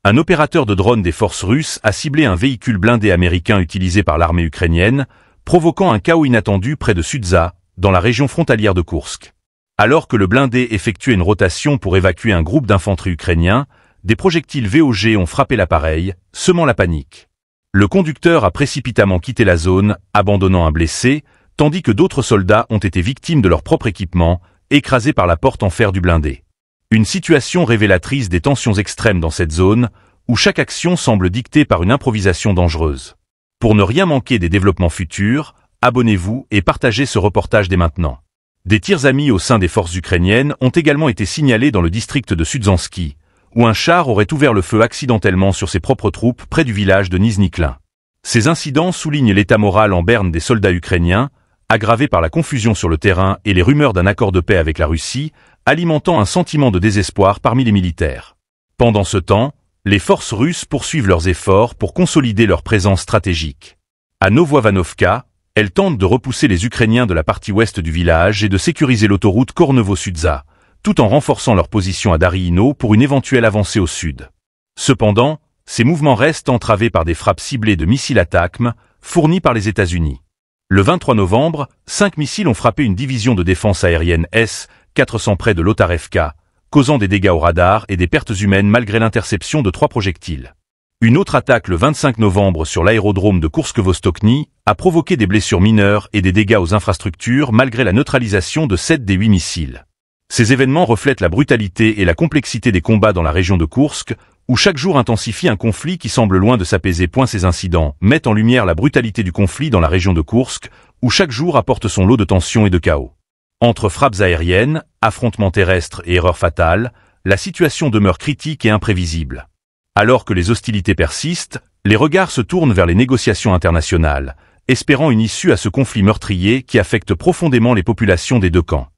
Un opérateur de drone des forces russes a ciblé un véhicule blindé américain utilisé par l'armée ukrainienne, provoquant un chaos inattendu près de Sudza, dans la région frontalière de Koursk. Alors que le blindé effectuait une rotation pour évacuer un groupe d'infanterie ukrainien, des projectiles VOG ont frappé l'appareil, semant la panique. Le conducteur a précipitamment quitté la zone, abandonnant un blessé, tandis que d'autres soldats ont été victimes de leur propre équipement, écrasés par la porte en fer du blindé. Une situation révélatrice des tensions extrêmes dans cette zone, où chaque action semble dictée par une improvisation dangereuse. Pour ne rien manquer des développements futurs, abonnez-vous et partagez ce reportage dès maintenant. Des tirs amis au sein des forces ukrainiennes ont également été signalés dans le district de Sudzansky, où un char aurait ouvert le feu accidentellement sur ses propres troupes près du village de Nizhniklin. Ces incidents soulignent l'état moral en berne des soldats ukrainiens, aggravé par la confusion sur le terrain et les rumeurs d'un accord de paix avec la Russie, alimentant un sentiment de désespoir parmi les militaires. Pendant ce temps, les forces russes poursuivent leurs efforts pour consolider leur présence stratégique. À Novoivanovka, elles tentent de repousser les Ukrainiens de la partie ouest du village et de sécuriser l'autoroute Kornevo-Sudza, tout en renforçant leur position à Dariino pour une éventuelle avancée au sud. Cependant, ces mouvements restent entravés par des frappes ciblées de missiles ATACMS fournis par les États-Unis. Le 23 novembre, 5 missiles ont frappé une division de défense aérienne S-400 près de Lotarevka, causant des dégâts au radar et des pertes humaines malgré l'interception de 3 projectiles. Une autre attaque le 25 novembre sur l'aérodrome de Koursk-Vostokny a provoqué des blessures mineures et des dégâts aux infrastructures malgré la neutralisation de 7 des 8 missiles. Ces événements reflètent la brutalité et la complexité des combats dans la région de Koursk, où chaque jour intensifie un conflit qui semble loin de s'apaiser. Ces incidents mettent en lumière la brutalité du conflit dans la région de Koursk, où chaque jour apporte son lot de tensions et de chaos. Entre frappes aériennes, affrontements terrestres et erreurs fatales, la situation demeure critique et imprévisible. Alors que les hostilités persistent, les regards se tournent vers les négociations internationales, espérant une issue à ce conflit meurtrier qui affecte profondément les populations des deux camps.